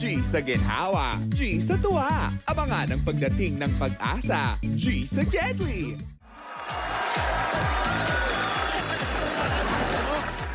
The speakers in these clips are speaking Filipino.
G sa ginhawa, G sa tuwa. Abangan ang pagdating ng pag-asa, G sa Gedli.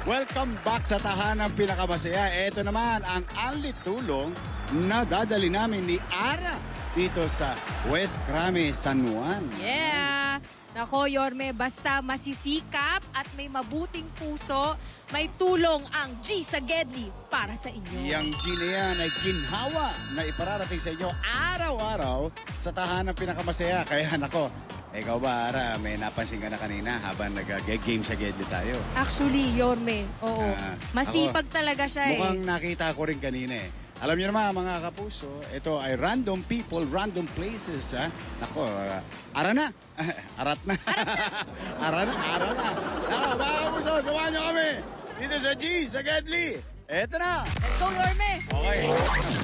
Welcome back sa tahanang pinakamasaya. Ito naman ang Anli Tulong na dadali namin ni Ara dito sa West Crame, San Juan. Yeah! Nako, Yorme, basta masisikap at may mabuting puso, may tulong ang G sa Gedli para sa inyo. Yang G na yan ay ginhawa na ipararating sa inyo araw-araw sa tahanang pinakamasaya. Kaya nako, ikaw ba, Ara, may napansin ka na kanina habang nag-game sa Gedli tayo? Actually, Yorme, oo. Masipag talaga siya Mukhang nakita ko rin kanina eh. Alam niyo naman mga kapuso, ito ay random people, random places. Nako, ara na. Arat na. Ara na. Nako, mga kapuso, samahan niyo kami dito sa G, sa Gedli. Ito na. Let's go, Yorme! Okay.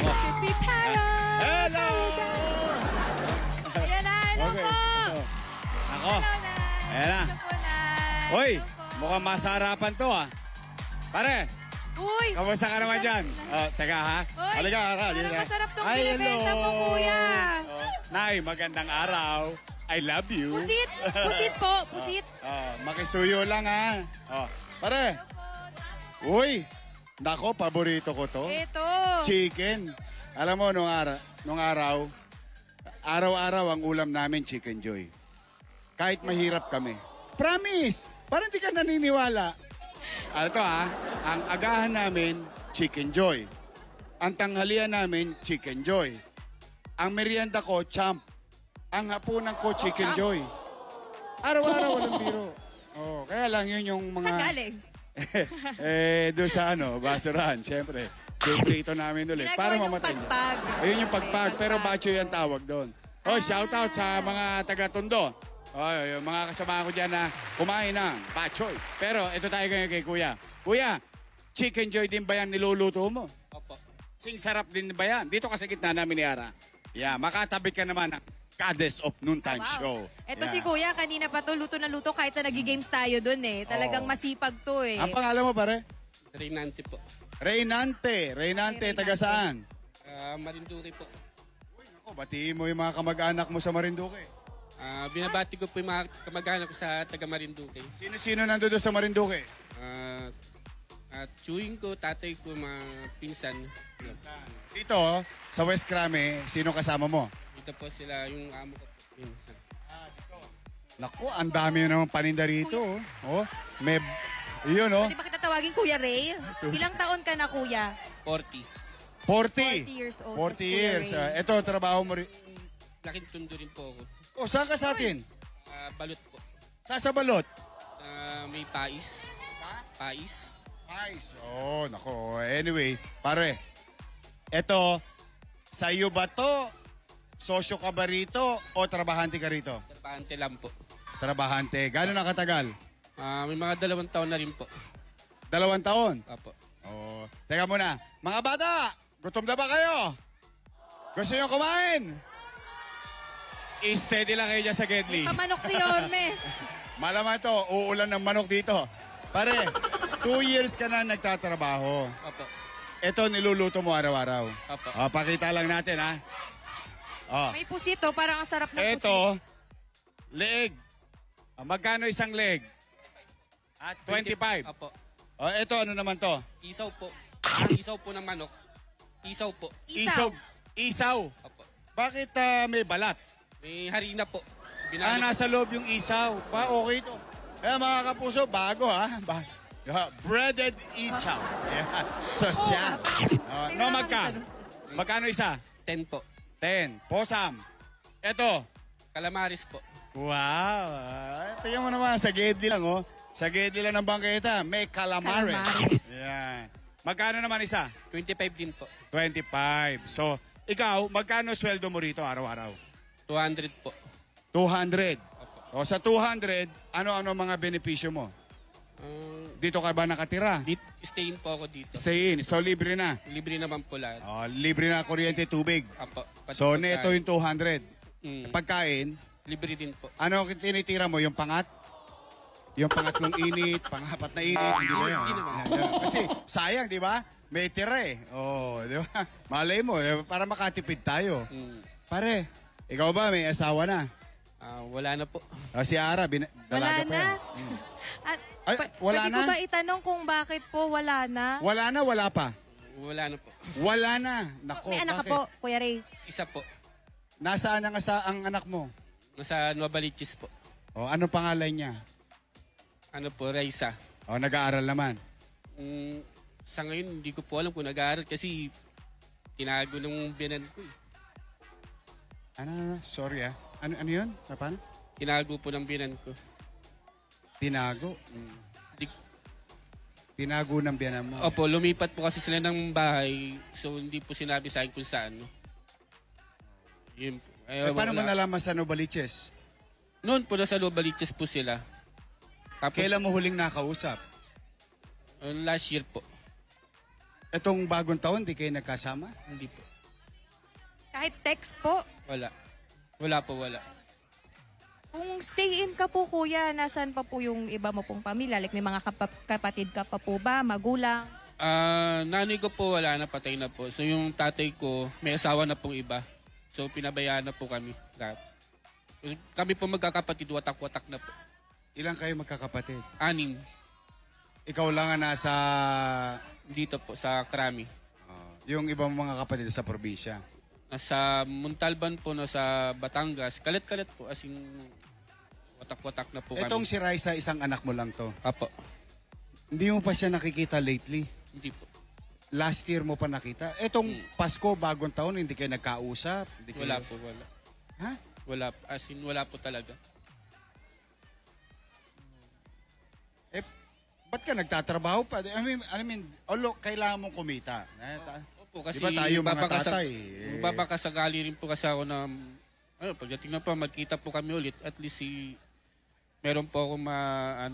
Pipip Harold! Hello! Ayan na, ano Okay. po? Nako. Hello, Nay. Ayan na. Hello po, Nay. Hoy, Hello po. mukhang masarapan to Pare, Uy! kamusta ka naman dyan? Teka ha. Uy! Halika, Ara. Parang dito. masarap tong Ay, binibenta hello. mo, kuya. Nay, magandang araw. I love you. Pusit! Pusit po! Pusit! Makisuyo lang ha. Pare. Uy, nako, paborito ko to. Ito! Chicken. Alam mo, nung araw, araw-araw ang ulam namin, Chicken Joy. Kahit mahirap kami. Promise! Parang di ka naniniwala. Ito ang agahan namin, Chicken Joy. Ang tanghalian namin, Chicken Joy. Ang merienda ko, Champ. Ang hapunan ko, Chicken Joy. Araw-araw, walang biro. Kaya lang yun yung mga... Saan galing? Doon sa basurahan, siyempre. Prito namin ulit. Para Ginagawa yung mamatay niya. pagpag. Ayun yung pagpag, pero bacho yung tawag doon. Shout out sa mga taga-Tondo. Yung mga kasama ko dyan na kumain ng bachoy. Pero ito tayo ngayon kay Kuya. Kuya, Chicken Joy din ba yan niluluto mo? Opo. Sing sarap din ba yan? Dito ka sa gitna namin ni Ara. Yeah, makatabi ka naman ng Goddess of Noontime Show. Ito Yeah. si Kuya, kanina pa to, luto na luto kahit na nag-games tayo dun eh. Talagang masipag to eh. Ang pangalan mo pare? Reynante po. Reynante. Reynante, taga saan? Marinduque po. Batiin mo yung mga kamag-anak mo sa Marinduque. Binabati ko po yung mga kamag-anak ko sa taga Marinduque. Sino-sino nandun sa Marinduque? At chewing ko, tatay ko, mga pinsan. Dito, sa West Crame, sino kasama mo? Dito po sila, yung amo ko po. Pinsan. Naku, ang dami naman paninda rito. May, yun Pwede ba kita tawagin Kuya Ray? Ilang taon ka na, Kuya? 40. 40. 40 years old. 40 as Kuya years. Ray. Ito, trabaho mo rin. Laking tundo rin po ako. Saan ka sa atin? Balot po. Sa Balot? May pais. Pais. Nice. Nako. Anyway, pare, eto, sa'yo ba to? Sosyo ka ba rito o trabahante ka rito? Trabahante lang po. Trabahante. Gano'n na katagal? May mga 2 taon na rin po. 2 taon? Apo. Teka muna. Mga bata, gutom na ba kayo? Gusto nyo kumain? I-steady lang kayo dyan sa Gedli. Pamanok si Yorme. Malaman to, uulan ng manok dito. Pare, 2 years ka na nagtatrabaho. Apo. Ito niluluto mo araw-araw. Apo. Pakita lang natin ha. May pusit to, parang ang sarap ng pusit. Ito, leeg. Magkano isang leg? 25. Apo. Ito ano naman to? Isaw po. Isaw po ng manok. Isaw po. Isaw. Isaw. Apo. Bakit may balat? May harina po. Nasa loob yung isaw. Okay to. Mga kapuso, bago ha. Breaded isaw. Yeah. Sosyal. Magkano isa? 10 po. 10. Posam. Ito. Calamaris po. Wow. Tingnan mo naman, sa Gedli lang Sa Gedli lang ng bangketa, may calamares. Yan. Magkano naman isa? 25 din po. 25. So, ikaw, magkano sweldo mo rito araw-araw? 200 po. 200. Sa 200, ano-ano mga benepisyo mo? Dito ka ba nakatira? Stayin po ako dito. Stay in. So, libre na. Libre naman po lahat. Libre na kuryente, tubig. Apo. So, neto yung 200. Mm. Pagkain, Libre din po. ano tinitira mo? Yung pangat? Yung pangatlong init, pangapat na init, hindi ba yun? Hindi naman. Kasi sayang, di ba? May tira eh. Oh, di ba? Malay mo, para makatipid tayo. Pare, ikaw ba may asawa na? Wala na po. Si Ara, Wala dalaga pa na. yan. At, Ay, wala pwede na? ko ba itanong kung bakit po wala na? Wala na, wala pa. Wala na po. Wala na. Nako, May anak ka bakit? po, Kuya Ray. Isa po. Nasaan ang anak mo? Nasa Nueva Liches po. Oh, ano pangalan niya? Ano po, Raisa. Oh, nag-aaral naman. Sa ngayon, hindi ko po alam kung nag-aaral kasi tinago ng biyanan ko eh. Ano? Sorry ah. Ano yun? Paano? Tinago po ng biyanan ko. Tinago. Di- Tinago ng biyanan mo. Opo, lumipat po kasi sila ng bahay so hindi po sinabi sa akin kung saan. No? Yun po. Paano mo nalaman sa Novaliches? Noon po nasa Nueva Liches po sila. Tapos, Kailan mo huling nakausap? last year po. Etong bagong taon, di kayo nagkasama? Hindi po. Kahit text po. Wala. Wala po, wala. Kung stay in ka po, Kuya, nasaan pa po yung iba mo pong pamilya? Like may mga kapatid ka pa po ba? Magulang? Nanay ko po wala na, patay na po. So yung tatay ko, may asawa na pong iba. So pinabayaan na po kami lahat. So, kami po magkakapatid, watak-watak na po. Ilang kayo magkakapatid? 6. Ikaw lang ang nasa... Dito po sa Krami. yung ibang mga kapatid sa probinsya. Nasa Montalban po, nasa Batangas. Kalit-kalit po, as in watak-watak na po kami. Etong si Raisa, isang anak mo lang to. Apo. Hindi mo pa siya nakikita lately? Hindi po. Last year mo pa nakita? Etong Pasko, bagong taon, hindi kayo nagkausap? Hindi kayo... Wala po, wala. Ha? Wala, as in wala po talaga. Ba't ka nagtatrabaho pa? I mean, kailangan mong kumita. Opo, kasi Diba tayo mga tatay? babakasakali rin po kasi ako na pagdating na po, magkita po kami ulit. At least meron po ako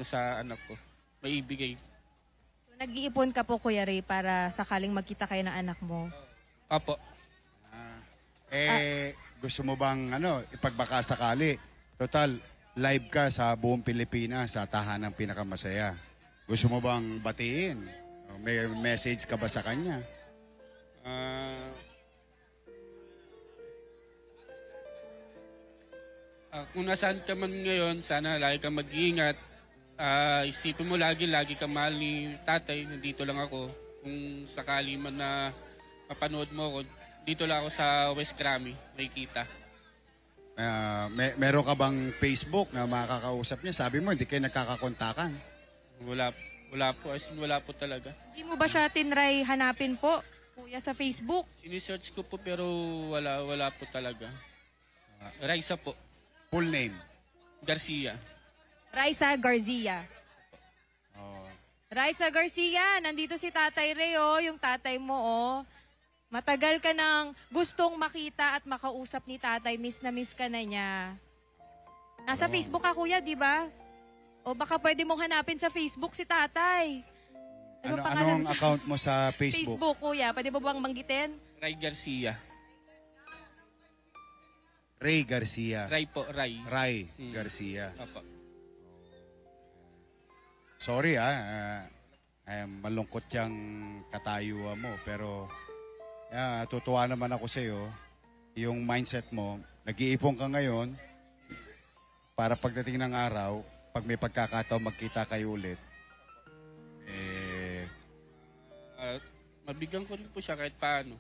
sa anak ko. Maibigay. So, nag-iipon ka po, Kuya Ray, para sakaling magkita kayo ng anak mo. Apo. Gusto mo bang ipagbaka sakali? Total, live ka sa buong Pilipinas sa tahanang pinakamasaya. Gusto mo bang batiin? May message ka ba sa kanya? Kung nasaan ka man ngayon, sana lagi kang mag-iingat. Isipin mo lagi kang mahal ni tatay. Nandito lang ako. Kung sakali man na mapanood mo ako, dito lang ako sa West Krami. May kita. Meron ka bang Facebook na makakausap niya? Sabi mo, hindi kayo nagkakakontakan. Wala po. As in, wala po talaga. Hindi mo ba siya tinry hanapin po, Kuya, sa Facebook? Sinisearch ko po pero wala po talaga. Raisa po. Full name? Garcia. Raisa Garcia. Raisa Garcia, nandito si Tatay Ray, yung tatay mo, Matagal ka nang gustong makita at makausap ni tatay. Miss na miss ka na niya. Nasa Facebook ka, Kuya, di ba? O baka pwede mong hanapin sa Facebook si tatay. Anong account mo sa Facebook? Facebook, Kuya. Pwede mo bang banggitin? Ray Garcia. Ray Garcia. Ray po, Ray. Ray Garcia. Apo. Sorry malungkot yung katayuan mo pero tutuwa naman ako sa iyo. Yung mindset mo, nag-iipon ka ngayon para pagdating ng araw, pag may pagkakataon magkita kayo ulit. Mabigyan ko rin po siya kahit paano.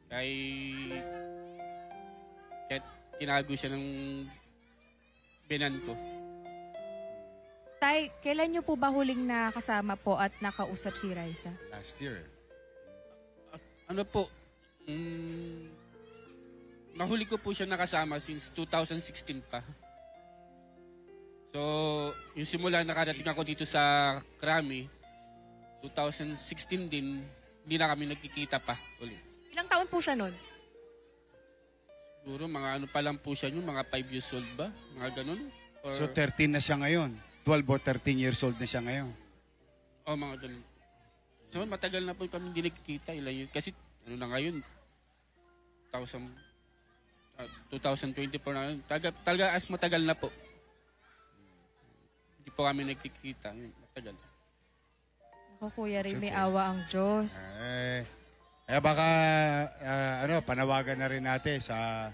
Kahit tinago siya ng binan ko. Tay, kailan niyo po ba huling nakasama po at nakausap si Raisa? Last year. Nahuli ko po siya nakasama since 2016 pa. So, yung simula nakarating ako dito sa Krami, 2016 din, hindi na kami nagkikita pa ulit. Ilang taon po siya nun? Siguro mga pa lang po siya yun, mga 5 years old ba? Mga ganun. Or, So 13 na siya ngayon. 12 or 13 years old na siya ngayon. mga ganun. So, matagal na po kami hindi nagkikita. Ilan yun? Kasi, na ngayon, 2024 na yun. Talaga as matagal na po. Hindi po kami nagkikita. Matagal. Ako, Kuya Ray, may okay. awa ang Diyos. Baka, panawagan na rin natin sa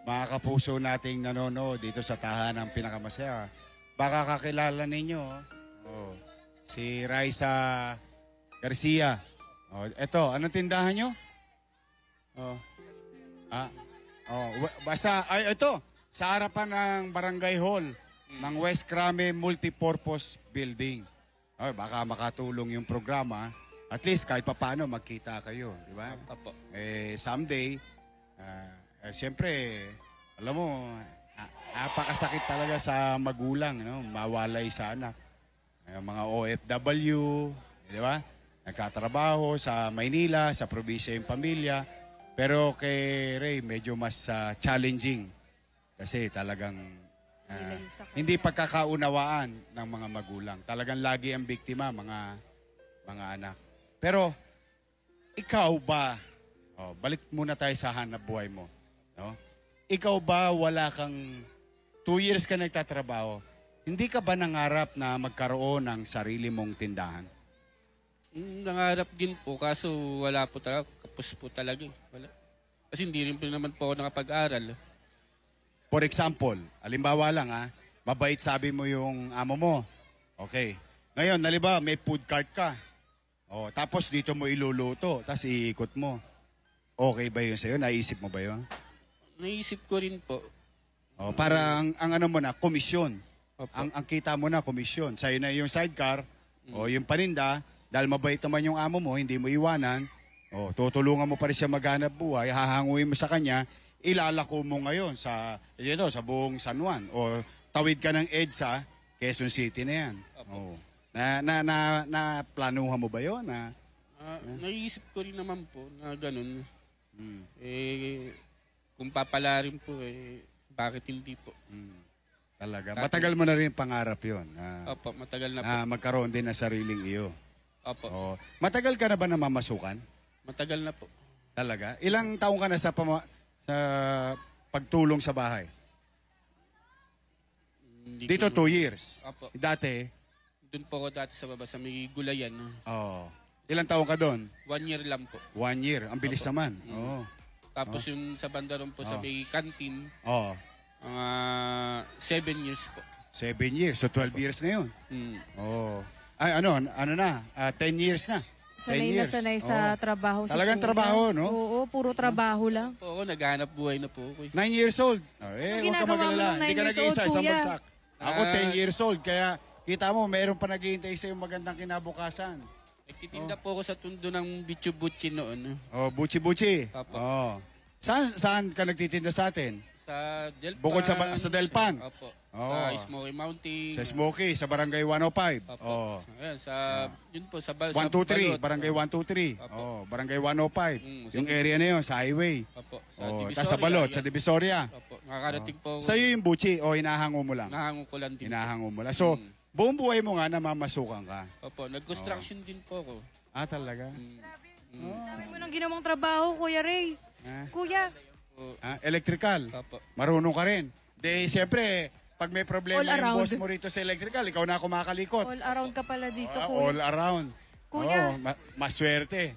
mga kapuso nating nanonood dito sa tahanang pinakamasaya. Baka kakilala ninyo, si Raisa Garcia. Eto, anong tindahan nyo? Ito, sa harapan ng Barangay Hall ng West Crame Multipurpose Building. Baka makatulong yung programa. At least kahit papaano magkita kayo, di ba? Opo. Someday, siyempre, alam mo, napakasakit talaga sa magulang, no? Mawalay sa anak. Mga OFW, di ba? Nagkatrabaho sa Maynila, sa probinsya yung pamilya. Pero kay Ray, medyo mas challenging. Kasi talagang hindi pagkakaunawaan ng mga magulang. Talagang lagi ang biktima, mga anak. Pero, ikaw ba, balik muna tayo sa hanap buhay mo. No? Ikaw ba wala kang 2 years ka nagtatrabaho, hindi ka ba nangarap na magkaroon ng sarili mong tindahan? Nangarap din po, kaso wala po talaga. Kapos po talaga. Wala. Kasi hindi rin po naman po ako nakapag-aral. For example, alimbawa lang mabait sabi mo yung amo mo. Okay. Ngayon, halimbawa, may food cart ka. Tapos dito mo iluluto, tapos iikot mo. Okay ba yun sa'yo? Naisip mo ba yun? Naisip ko rin po. Para ang ano mo na, komisyon. Opo. Ang kita mo na, komisyon. Sa'yo na yung sidecar, o yung paninda, dahil mabait naman yung amo mo, hindi mo iwanan, tutulungan mo pa rin siya maghanap buhay, hahanguin mo sa kanya, ilalako mo ngayon sa buong San Juan. O tawid ka ng EDSA, Quezon City na yan. Na planuhan mo ba yun? Naisip ko rin naman po na ganun. Kung papalarin po, bakit hindi po? Talaga. Matagal mo na rin pangarap yun. Opo, matagal na po. Magkaroon din ng sariling iyo. Opo, Matagal ka na ba namamasukan? matagal na po. Talaga? Ilang taong ka na sa pagtulong sa bahay? Hindi Dito ko- 2 years. Opo. Dati, Doon po ako dati sa baba, sa may gulayan. ilang taong ka doon? 1 year lang po. 1 year. Ang bilis Opo. naman. Tapos yung sa banda ron po sa may canteen, Oo. mga 7 years po. 7 years. So 12 years na yun. Ay, ano na? 10 years na. 10 Sanay na years. sanay sa trabaho. si Talagang Kuya. trabaho, no? Oo, puro trabaho lang. Po ako, naghahanap buhay na po ako. 9 years old. Anong Huwag ka ginagawa mo magalala. nung Hindi 9 ka years nag-iisa, old, isang kuya? bagsak. Ako 10 years old. Kaya kita mo, meron pa naghihintay sa yung magandang kinabukasan. Nagtitinda po ako sa tundo ng Bichu-Buchi noon. Buchi-buchi. Opo. Saan ka nagtitinda sa atin? Sa Delpan. Bukod sa Delpan? Opo. Oo. Sa Smoky Mountain. Sa Smoky, sa Barangay 105. Opo. Ayan, yun po, sa 123, Balot. Barangay 123. Opo. Barangay 105. Yung area na yun, sa highway. Opo. Sa Tapos sa Balot, sa Divisoria. Opo. Nakakarating po ako. Sa'yo yung buchi o hinahango mo lang? Nahango ko lang din. Hinahango mo lang. So, buong buhay mo nga namamasukan ka. Opo. Nag-construction din po ako. Talaga? Sabi mo nang ginawang trabaho, Kuya Ray. Kuya, Electrical. Opo. Marunong ka rin. De, siyempre, pag may problema All yung around. boss mo rito sa electrical, ikaw na kumakalikot. all around ka pala dito, All Kuya. around. Kuya. Maswerte.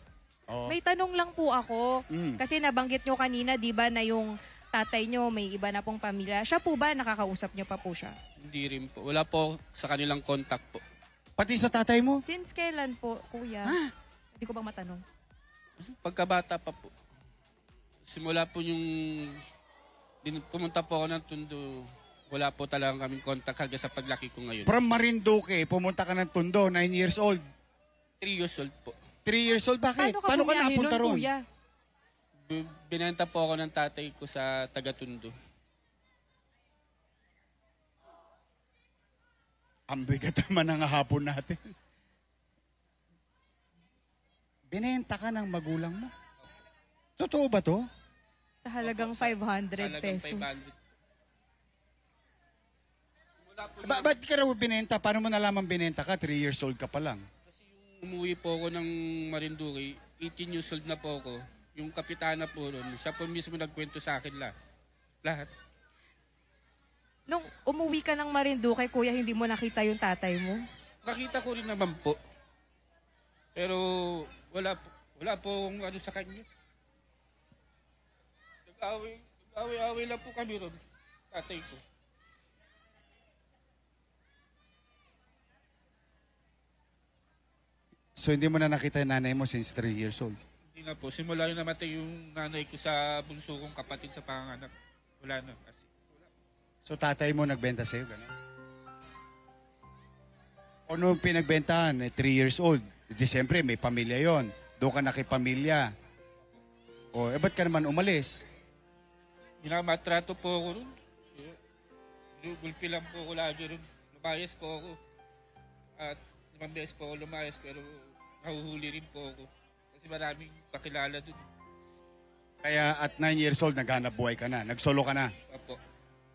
May tanong lang po ako. Mm. Kasi nabanggit nyo kanina, di ba, na yung tatay nyo may iba na pong pamilya. Siya po ba, nakakausap nyo pa po siya? Hindi rin po. Wala po ako sa kanilang contact po. Pati sa tatay mo? Since kailan po, Kuya? Hindi ko ba matanong? Pagkabata pa po. Simula po yung pumunta po ako ng Tondo, wala po talagang kaming contact hanggang sa paglaki ko ngayon. From Marinduque, pumunta ka ng Tondo, 9 years old. 3 years old po. 3 years old, bakit? Paano ka bumiyahe napunta nun, ron? Kuya? Binenta po ako ng tatay ko sa taga-Tondo. Ang bigat naman ng hapon natin. Binenta ka ng magulang mo? Totoo ba to? Sa halagang Sa 500 halagang pesos. 500. Ba't ka raw binenta? Paano mo nalaman binenta ka? 3 years old ka pa lang. Kasi yung umuwi po ako ng Marinduque, 18 years old na po ako. Yung kapitana po ron, siya po mismo nagkwento sa akin lahat. Nung umuwi ka ng Marinduque, Kuya, hindi mo nakita yung tatay mo? Nakita ko rin naman po. Pero wala po akong ano sa kanya. Nag-away lang po kami ron, tatay ko. So hindi mo na nakita yung nanay mo since 3 years old? Hindi na po. Simula yung namatay yung nanay ko sa bunso kong kapatid sa panganak. Wala na kasi. So tatay mo nagbenta sa'yo, gano'n? O nung pinagbentahan, 3 years old, di siyempre may pamilya yon. Doon ka nakipamilya. O, ba't ka naman umalis? Minamatrato po ako ron. Gulpi lang po ako lagi ron. Lumayas po ako. At 5 beses po ako lumayas pero nahuhuli rin po ako. Kasi maraming kakilala dun. Kaya at 9 years old, naghanap buhay ka na. Nagsolo ka na. Apo.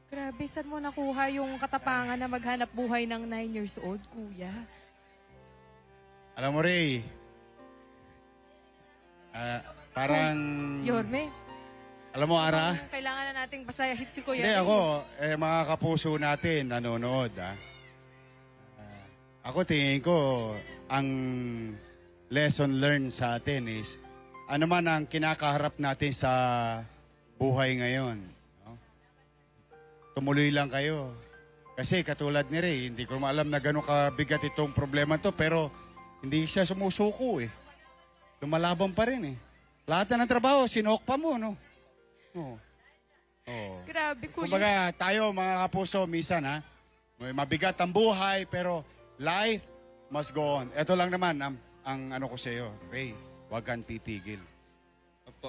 Grabe, saan mo nakuha yung katapangan na maghanap buhay ng 9 years old, kuya? Alam mo, Ray, parang... Yorme, Alam mo, Ara? kailangan na nating pasayahit si kuya. Hindi, ako, mga kapuso natin, nanonood, ako tingin ko, ang lesson learned sa atin is, ano man ang kinakaharap natin sa buhay ngayon. No? Tumuloy lang kayo. Kasi katulad ni Ray, hindi ko maalam na gano'ng kabigat itong problema to, pero hindi siya sumusuko eh. Lumalaban pa rin eh. Lahat na ng trabaho, sinok pa mo, no? Oo. Oh. Grabe, kuya. Kumbaga, tayo mga kapuso, minsan may mabigat ang buhay, pero life must go on. Ito lang naman ang ano ko sa iyo, Ray, huwag kang titigil. Apo.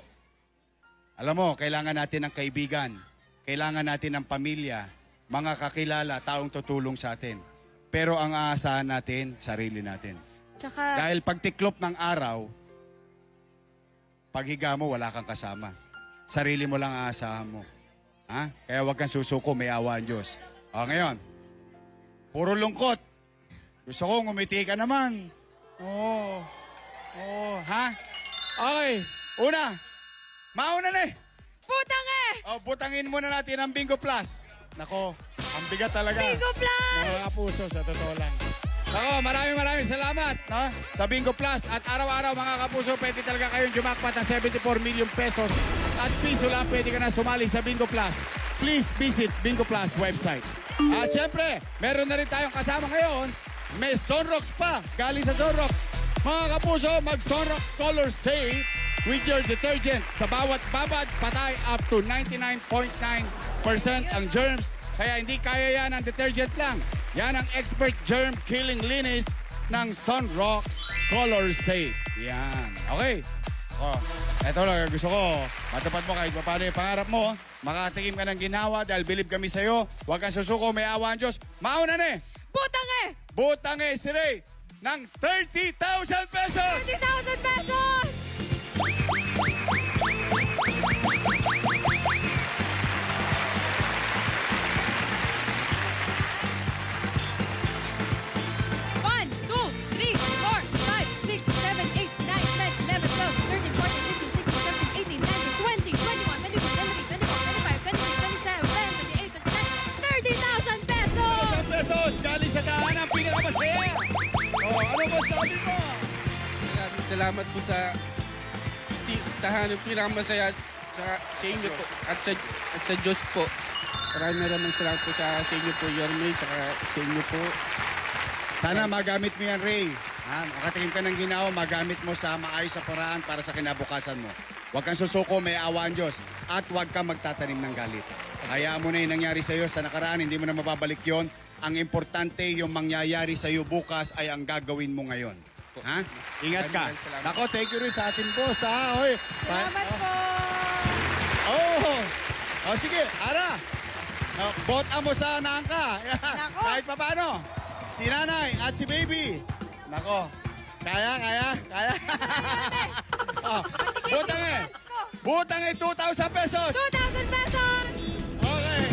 Alam mo, kailangan natin ng kaibigan, kailangan natin ng pamilya, mga kakilala, taong tutulong sa atin. Pero ang aasahan natin, sarili natin. Tsaka, Dahil pagtiklop ng araw, paghiga mo, wala kang kasama. Sarili mo lang aasahan mo. Ha? Kaya huwag kang susuko, may awa ang Diyos. O ngayon, puro lungkot. Gusto ko, ngumiti ka naman. Oo. Ha? Okay, una. Mauna na eh. putang eh! Butangin muna natin ang Bingo Plus. Nako, ang bigat talaga. Bingo Plus! Mga kapuso, sa totoo lang. Nako, maraming salamat sa Bingo Plus. At araw-araw mga kapuso, pwede talaga kayong jumakpat ng 74 million pesos. At piso lang, pwede ka na sumali sa Bingo Plus. Please visit Bingo Plus website. At syempre, meron na rin tayong kasama ngayon. May Sunrocks pa, galing sa Sunrocks. Mga kapuso, mag Sunrocks Color Save with your detergent. Sa bawat babad, patay up to 99.9% ang germs. Kaya hindi kaya yan ang detergent lang. Yan ang expert germ-killing linis ng Sunrocks Color Save. Yan. Okay. Eto lang, gusto ko, matupad mo kahit paano yung pangarap mo. Makatikim ka ng ginawa dahil believe kami sa'yo. Huwag kang susuko, may awa ang Diyos. Mauna na eh! Putang eh! Butang eh si Ray ng 30,000 pesos! 30,000 pesos! One, two, three, four, five, six, seven, eight, nine, 10, 11, 12, 13, 14, 15, 16, 17, 18, 19, 20, 21, 22, 23, 24, 25, 26, 27, 28, 29, 30,000 pesos! 30,000 pesos galing sa tahanan pinakamasaya! Ano ba sabi mo? Maraming salamat po sa tahanan pinakamasaya sa inyo po at sa Diyos po. Maraming salamat po sa inyo po, Yorme, sa inyo po. Sana magamit mo yan, Ray. Makatikim ka ng ginawa, magamit mo sa maayos sa paraan para sa kinabukasan mo. Huwag kang susuko, may awa ang Diyos. At huwag kang magtatanim ng galit. Hayaan mo na yung nangyari sa iyo sa nakaraan, hindi mo na mababalik yon. Ang importante, yung mangyayari sa iyo bukas ay ang gagawin mo ngayon. Ha? Ingat ka. Salamat. Nako, thank you rin sa atin boss. Hoy. Salamat po! Sige, Ara. Bota mo sa nangka. Nako. Kahit pa paano. Si nanay at si baby. Nako. Kaya. Butang eh. Butang eh, 2,000 pesos. 2,000 pesos! Okay.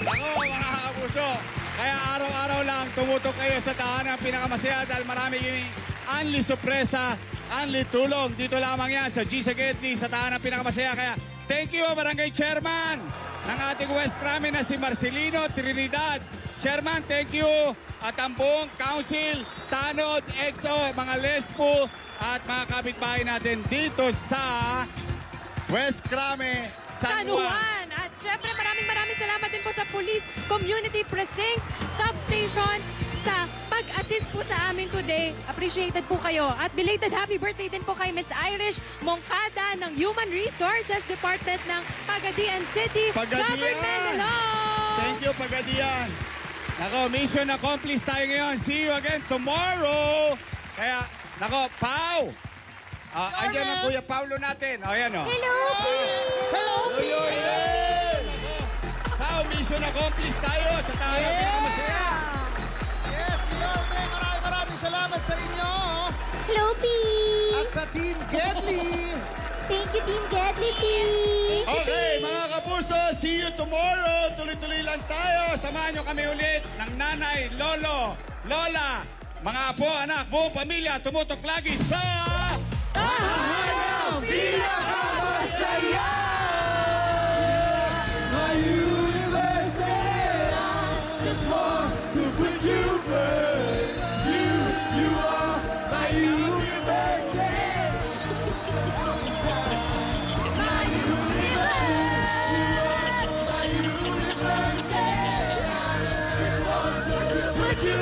Ako, mga kapuso. Kaya araw-araw lang tumutok kayo sa tahanan pinakamasaya dahil marami unli sorpresa, unli tulong. Dito lamang yan sa G. Sagedli sa tahanan pinakamasaya. Kaya thank you, Barangay Chairman ng ating West Crame na si Marcelino Trinidad Chairman, thank you. At ang buong council, Tanod, EXO, mga Lespo, at mga kapitbahay natin dito sa West Crame, San Juan. At syempre maraming salamat din po sa Police Community Precinct Substation sa pag-assist po sa amin today. Appreciated po kayo. At belated happy birthday din po kay Miss Irish Moncada ng Human Resources Department ng Pagadian City Government. Hello! Thank you, Pagadian. Nako, mission accomplished tayo ngayon. See you again tomorrow. Kaya, nako, Pau! Andiyan ang Kuya Paulo natin. O, yan o. Hello, Hello, Pau, mission accomplished tayo sa tahanap ng masaya. Yes, Yorme, maraming salamat sa inyo. Hello, P! At sa Team Gedli. Thank you, Team Gedli, Team! Okay, mga kapuso, see you tomorrow. Tuloy-tuloy lang tayo. Samahan nyo kami ulit ng nanay, lolo, lola, mga apo, anak, buong pamilya, tumutok lagi sa... Tahanang Pinakamasaya! My universe, just want to put you first. You are my universe. Put you